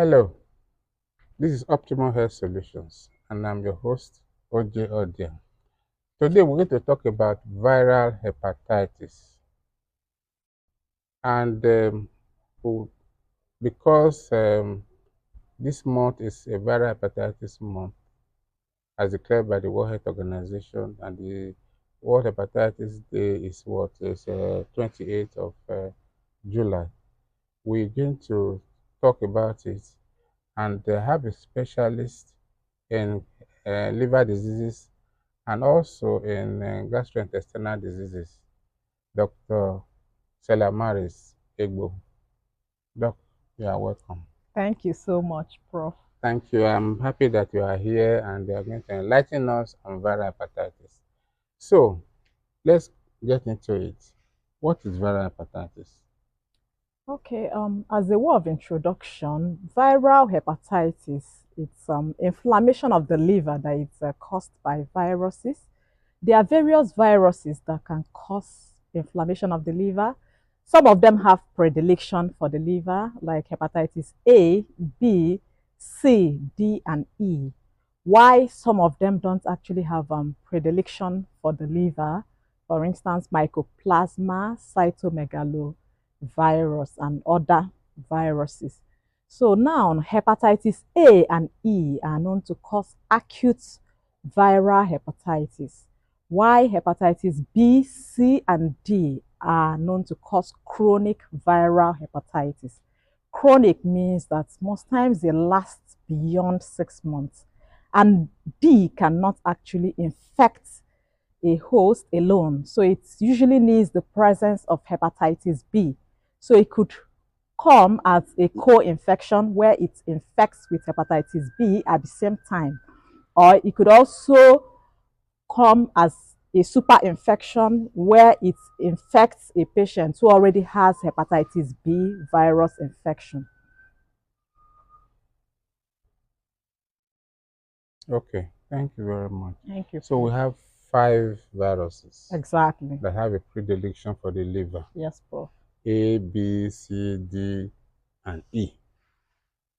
Hello, this is Optimum Health Solutions, and I'm your host, OJ Odia. Today, we're going to talk about viral hepatitis. And because this month is a viral hepatitis month, as declared by the World Health Organization, and the World Hepatitis Day is 28th of July, we're going to talk about it and have a specialist in liver diseases and also in gastrointestinal diseases, Dr. Stellamaris Egboh. Doc, you are welcome. Thank you so much, Prof. Thank you. I'm happy that you are here and you are going to enlighten us on viral hepatitis. So, let's get into it. What is viral hepatitis? Okay, as a word of introduction, viral hepatitis, it's inflammation of the liver that is caused by viruses. There are various viruses that can cause inflammation of the liver. Some of them have predilection for the liver, like hepatitis A, B, C, D, and E. Why some of them don't actually have predilection for the liver, for instance, mycoplasma, cytomegalovirus, and other viruses. So now, hepatitis A and E are known to cause acute viral hepatitis. Why hepatitis B, C, and D are known to cause chronic viral hepatitis. Chronic means that most times they last beyond 6 months. And D cannot actually infect a host alone. So it usually needs the presence of hepatitis B. So it could come as a co-infection where it infects with hepatitis B at the same time. Or it could also come as a super infection where it infects a patient who already has hepatitis B virus infection. Okay, thank you very much. Thank you. So we have 5 viruses Exactly. that have a predilection for the liver. Yes, Prof. A, B, C, D, and E.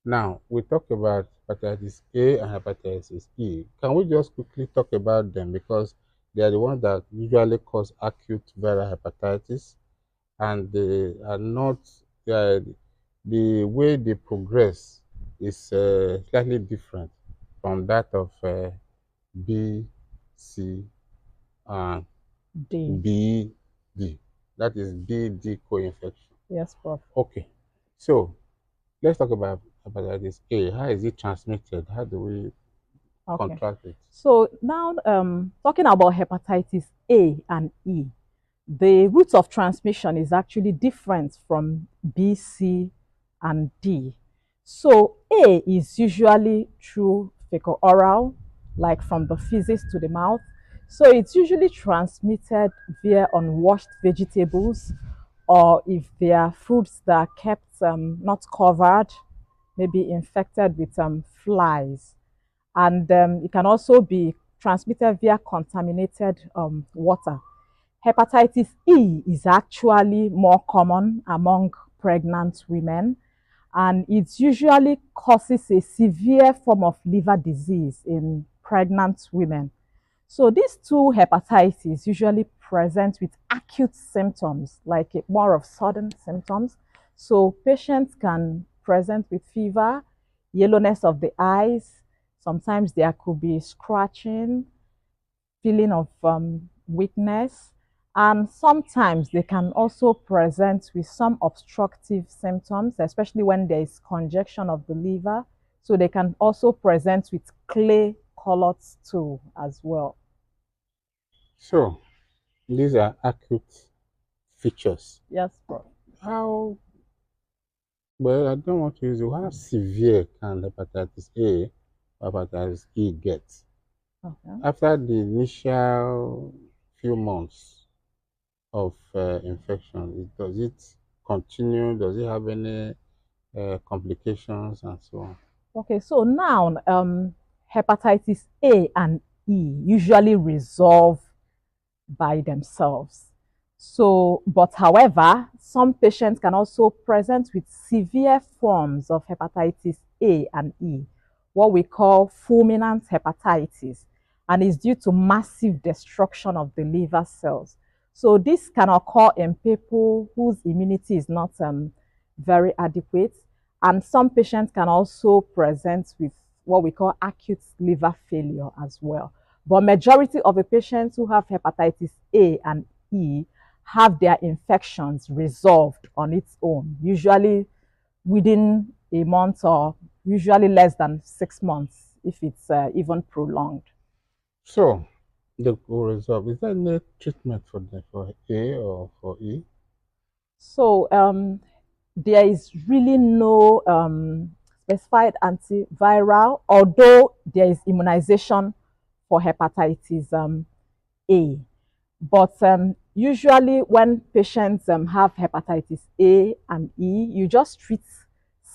Now, we talk about hepatitis A and hepatitis E. Can we just quickly talk about them because they are the ones that usually cause acute viral hepatitis, and they are not, the way they progress is slightly different from that of B, C, and D. B, D. That is B, D co-infection. Yes, Prof. Okay, so let's talk about hepatitis A. How is it transmitted? How do we contract it? So now, talking about hepatitis A and E, the route of transmission is actually different from B, C, and D. So A is usually through fecal-oral, like from the feces to the mouth. So it's usually transmitted via unwashed vegetables, or if there are foods that are kept not covered, maybe infected with flies. And it can also be transmitted via contaminated water. Hepatitis E is actually more common among pregnant women, and it usually causes a severe form of liver disease in pregnant women. So these two hepatitis usually present with acute symptoms, like more of sudden symptoms. So patients can present with fever, yellowness of the eyes. Sometimes there could be scratching, feeling of weakness, and sometimes they can also present with some obstructive symptoms, especially when there is congestion of the liver. So they can also present with clay-colored stool as well. So these are acute features. Yes, Prof. How, well, I don't want to use it. How severe can hepatitis A or hepatitis E get? Okay. After the initial few months of infection, does it continue? Does it have any complications and so on? Okay, so now hepatitis A and E usually resolve by themselves. So, but however, some patients can also present with severe forms of hepatitis A and E, what we call fulminant hepatitis, and is due to massive destruction of the liver cells. So this can occur in people whose immunity is not very adequate, and some patients can also present with what we call acute liver failure as well. But majority of the patients who have hepatitis A and E have their infections resolved on its own, usually within a month or usually less than 6 months if it's even prolonged. So, the result, is there any treatment for for A or for E? So there is really no specified antiviral, although there is immunization for hepatitis A. But usually when patients have hepatitis A and E, you just treat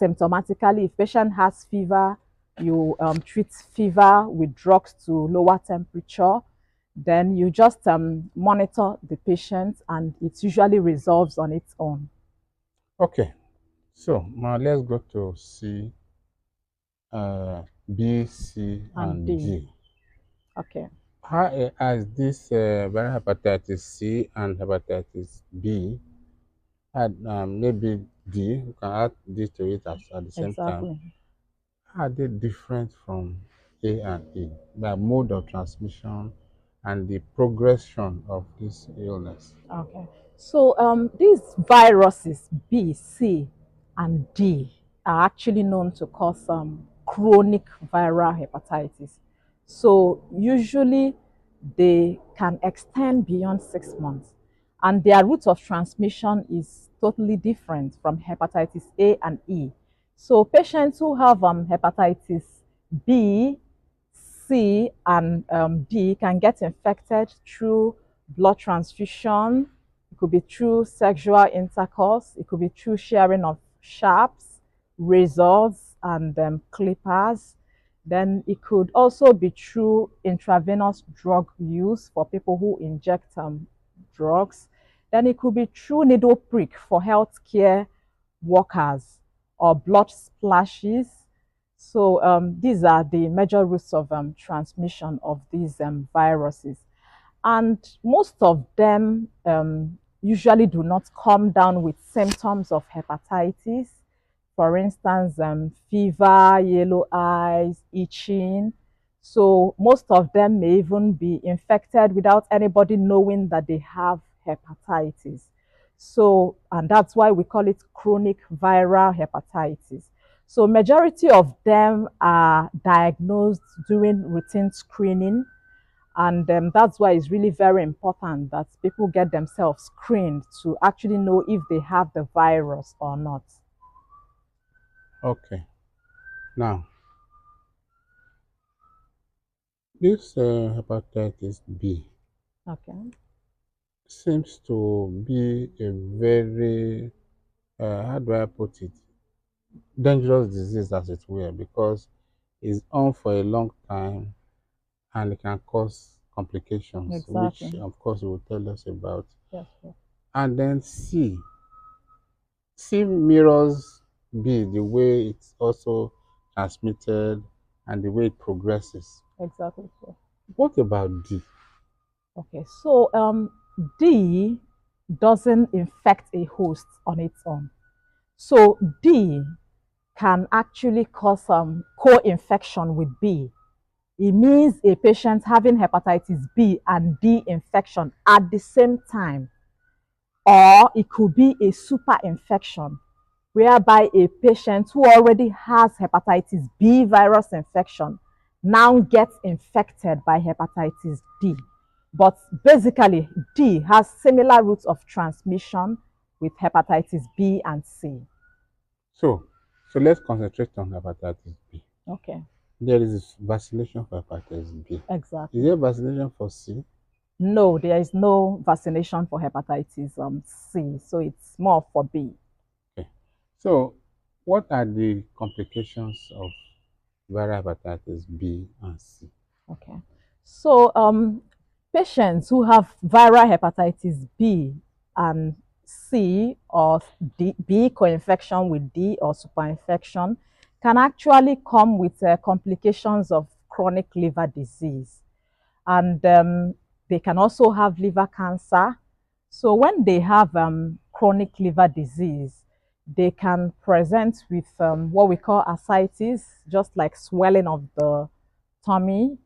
symptomatically. If patient has fever, you treat fever with drugs to lower temperature. Then you just monitor the patient, and it usually resolves on its own. Okay, so now let's go to B, C, And and D. D. Okay. How has this viral hepatitis C and hepatitis B had maybe D, we can add D to it at the same time. Exactly. How are they different from A and E? The mode of transmission and the progression of this illness. Okay. So these viruses B, C, and D are actually known to cause chronic viral hepatitis. So usually they can extend beyond 6 months, and their route of transmission is totally different from hepatitis A and E. So patients who have hepatitis B, C, and D can get infected through blood transfusion. It could be through sexual intercourse. It could be through sharing of sharps, razors, and clippers. Then it could also be through intravenous drug use for people who inject drugs. Then it could be through needle prick for healthcare workers or blood splashes. So these are the major routes of transmission of these viruses. And most of them usually do not come down with symptoms of hepatitis. For instance, fever, yellow eyes, itching. So most of them may even be infected without anybody knowing that they have hepatitis. So, and that's why we call it chronic viral hepatitis. So majority of them are diagnosed during routine screening, and that's why it's really very important that people get themselves screened to actually know if they have the virus or not. Okay, now this hepatitis B Okay. seems to be a very, how do I put it, dangerous disease as it were, because it's on for a long time and it can cause complications, which Exactly. of course you will tell us about. Yes, yes. And then C mirrors B, the way it's also transmitted and the way it progresses. Exactly. So. What about D? Okay, so D doesn't infect a host on its own. So D can actually cause co-infection with B. It means a patient having hepatitis B and D infection at the same time. Or it could be a super infection, whereby a patient who already has hepatitis B virus infection now gets infected by hepatitis D. But basically, D has similar routes of transmission with hepatitis B and C. So let's concentrate on hepatitis B. Okay, There is vaccination for hepatitis B. Is exactly. there vaccination for C? No, there is no vaccination for hepatitis C, so it's more for B. Okay. So what are the complications of viral hepatitis B and C? Okay. So patients who have viral hepatitis B and C or D, B co-infection with D or superinfection can actually come with complications of chronic liver disease. And they can also have liver cancer. So when they have chronic liver disease, they can present with what we call ascites, just like swelling of the tummy.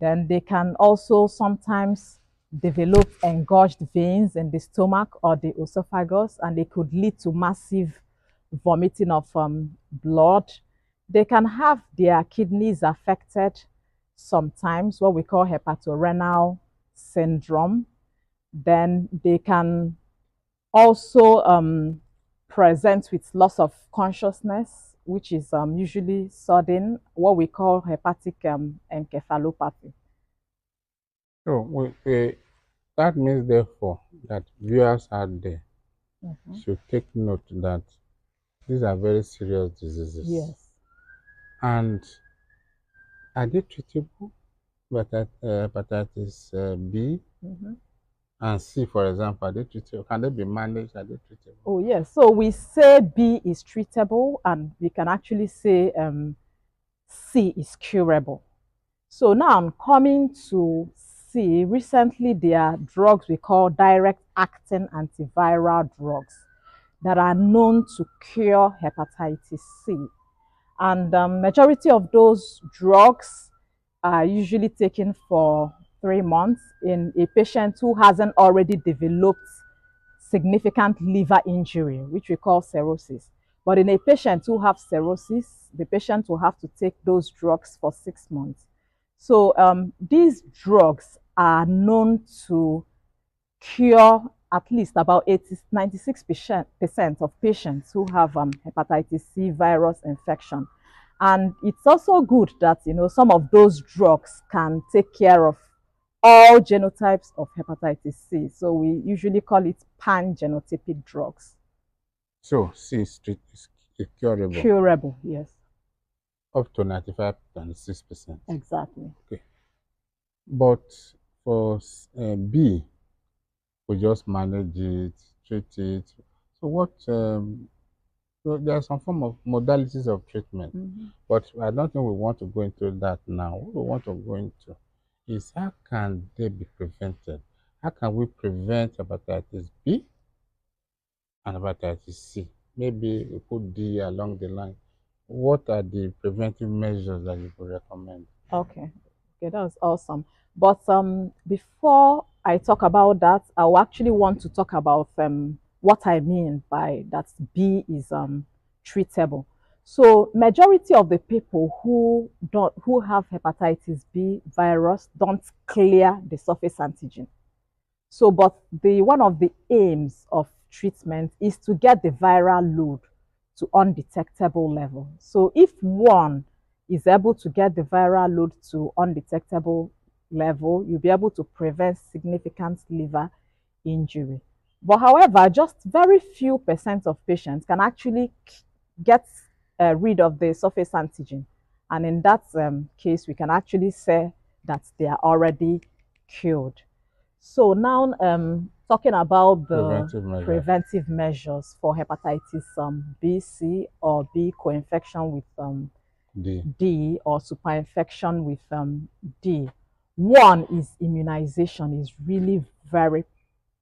Then they can also sometimes develop engorged veins in the stomach or the esophagus, and they could lead to massive vomiting of blood. They can have their kidneys affected sometimes, what we call hepatorenal syndrome. Then they can also present with loss of consciousness, which is usually sudden, what we call hepatic encephalopathy. So that means, therefore, that viewers out there should take note that these are very serious diseases. Yes. And are they treatable? Hepatitis B and C, for example, are they treatable? Can they be managed? Are they treatable? Oh, yes. So we say B is treatable, and we can actually say C is curable. So now I'm coming to C. Recently, there are drugs we call direct acting antiviral drugs that are known to cure hepatitis C. And majority of those drugs are usually taken for 3 months in a patient who hasn't already developed significant liver injury, which we call cirrhosis. But in a patient who have cirrhosis, the patient will have to take those drugs for 6 months. So these drugs are known to cure at least about 96% of patients who have hepatitis C virus infection. And it's also good that, some of those drugs can take care of all genotypes of hepatitis C. So we usually call it pan-genotypic drugs. So C is curable. Curable, yes. Up to 95, 96%. Exactly. Okay. But for B, we just manage it, treat it. So what? So there are some form of modalities of treatment, but I don't think we want to go into that now. What we want to go into is how can they be prevented? How can we prevent hepatitis B and hepatitis C? Maybe we put D along the line. What are the preventive measures that you would recommend? Okay, that was awesome. But before I talk about that, I will actually want to talk about what I mean by that B is treatable. So majority of the people who have hepatitis B virus don't clear the surface antigen. So, but one of the aims of treatment is to get the viral load to undetectable level. So if one is able to get the viral load to undetectable level, you'll be able to prevent significant liver injury. But however, just very few percent of patients can actually get rid of the surface antigen. And in that case, we can actually say that they are already cured. So now talking about the preventive measures for hepatitis B, C, or B co-infection with D, or superinfection with D. One is immunization is really very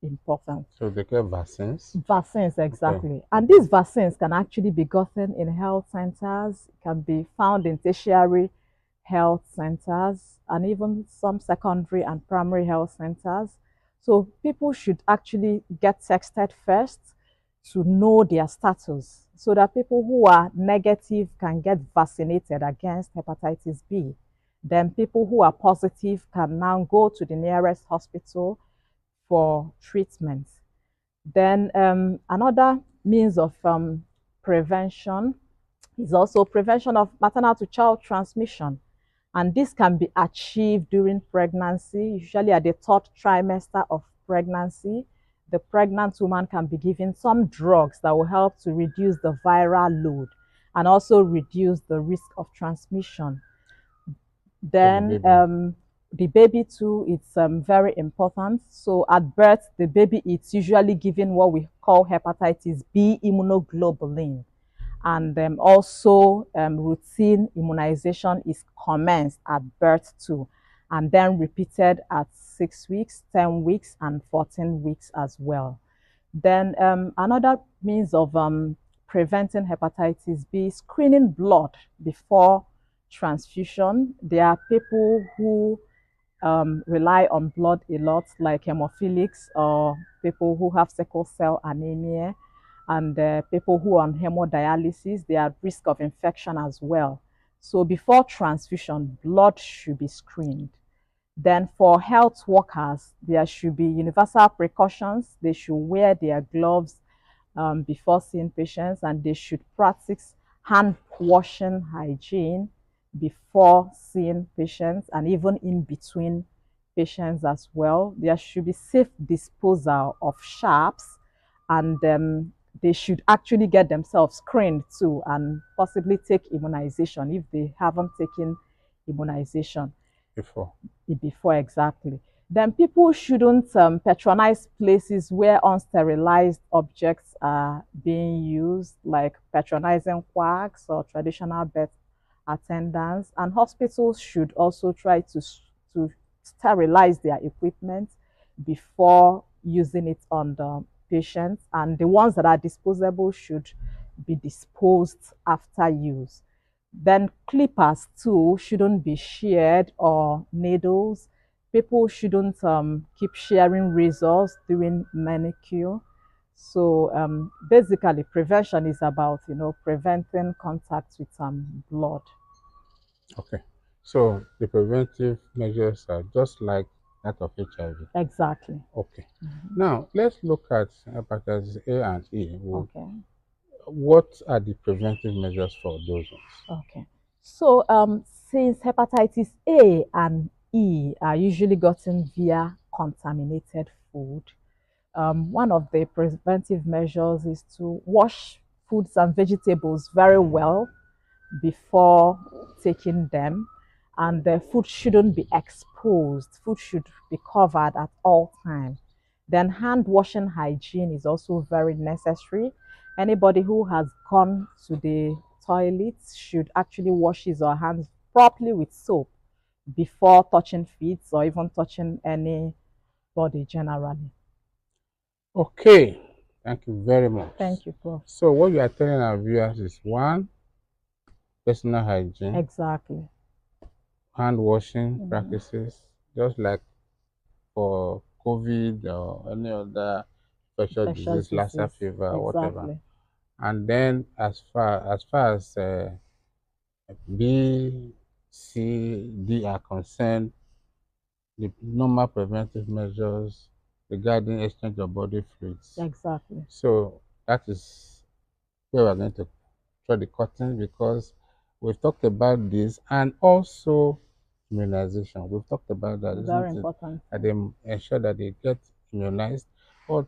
important. So they get vaccines? Vaccines, exactly. Okay. And these vaccines can actually be gotten in health centers, can be found in tertiary health centers, and even some secondary and primary health centers. So people should actually get tested first to know their status, so that people who are negative can get vaccinated against hepatitis B. Then people who are positive can now go to the nearest hospital for treatment. Then another means of prevention is also prevention of maternal to child transmission. And this can be achieved during pregnancy, usually at the 3rd trimester of pregnancy. The pregnant woman can be given some drugs that will help to reduce the viral load and also reduce the risk of transmission. Then the baby too, it's very important. So at birth, the baby is usually given what we call hepatitis B immunoglobulin. And also routine immunization is commenced at birth too, and then repeated at 6 weeks, 10 weeks, and 14 weeks as well. Then another means of preventing hepatitis B, screening blood before transfusion. There are people who rely on blood a lot, like hemophilics or people who have sickle cell anemia, and people who are on hemodialysis. They are at risk of infection as well. So before transfusion, blood should be screened. Then for health workers, there should be universal precautions. They should wear their gloves before seeing patients, and they should practice hand washing hygiene before seeing patients and even in between patients as well. There should be safe disposal of sharps, and they should actually get themselves screened too and possibly take immunization if they haven't taken immunization Before. before exactly. Then people shouldn't patronize places where unsterilized objects are being used, like patronizing quacks or traditional birth attendants. And hospitals should also try to sterilize their equipment before using it on the patients. And the ones that are disposable should be disposed after use. Then clippers too shouldn't be shared, or needles. People shouldn't keep sharing razors during manicure. So basically, prevention is about preventing contact with blood. Okay. So the preventive measures are just like that of HIV. Exactly. Okay. Now let's look at hepatitis A and E. Okay. What are the preventive measures for those ones? Okay. So since hepatitis A and E are usually gotten via contaminated food, one of the preventive measures is to wash foods and vegetables very well before taking them. And the food shouldn't be exposed. Food should be covered at all times. Then hand washing hygiene is also very necessary. Anybody who has gone to the toilet should actually wash his or her hands properly with soap before touching feet or even touching any body generally. Okay. Thank you very much. Thank you, Prof. So what you are telling our viewers is one, personal hygiene, Exactly. hand washing practices, just like for COVID or any other infectious Infectious disease, Lassa disease. fever, whatever. Exactly. And then as far as B, C, D are concerned, the normal preventive measures regarding exchange of body fluids. Exactly. So that is where we're going to draw the curtain, because we've talked about this, and also immunization. We've talked about that, Very isn't it? important. That they ensure that they get immunized. But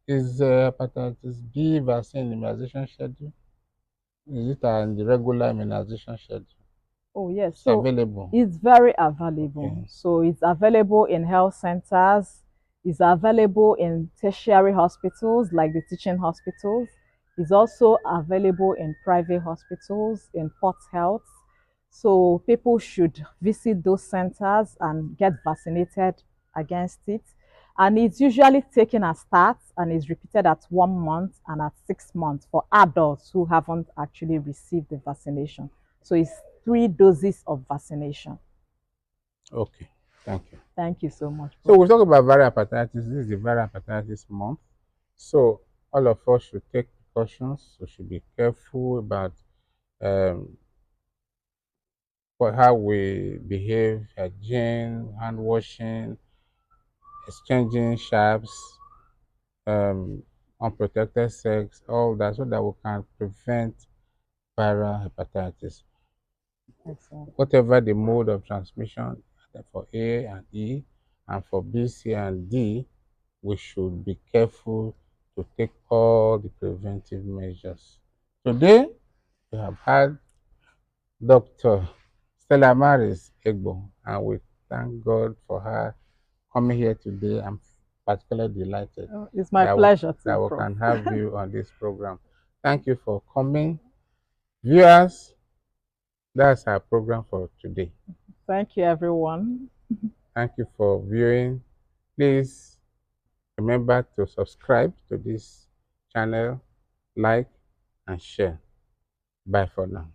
is hepatitis B vaccine immunization schedule? Is it in the regular immunization schedule? Oh, yes. It's So available. it's very available. Okay. So it's available in health centers, it's available in tertiary hospitals like the teaching hospitals. It's also available in private hospitals, in Port Health. So people should visit those centers and get vaccinated against it. And it's usually taken at start and is repeated at 1 month and at 6 months for adults who haven't actually received the vaccination. So it's 3 doses of vaccination. Okay. Thank you. Thank you so much. So we talk about viral hepatitis. This is the viral hepatitis month. So all of us should take precautions. We should be careful about um, how we behave, hygiene, hand washing, exchanging sharps, unprotected sex, all that, so that we can prevent viral hepatitis. Excellent. Whatever the mode of transmission for A and E, and for B, C, and D, we should be careful to take all the preventive measures. Today, we have had Dr. Stellamaris Egboh, and we thank God for her coming here today. I'm particularly delighted It's my that pleasure that too, we Prof. can have you on this program. Thank you for coming. Viewers, that's our program for today. Thank you, everyone. Thank you for viewing. Please remember to subscribe to this channel, like, and share. Bye for now.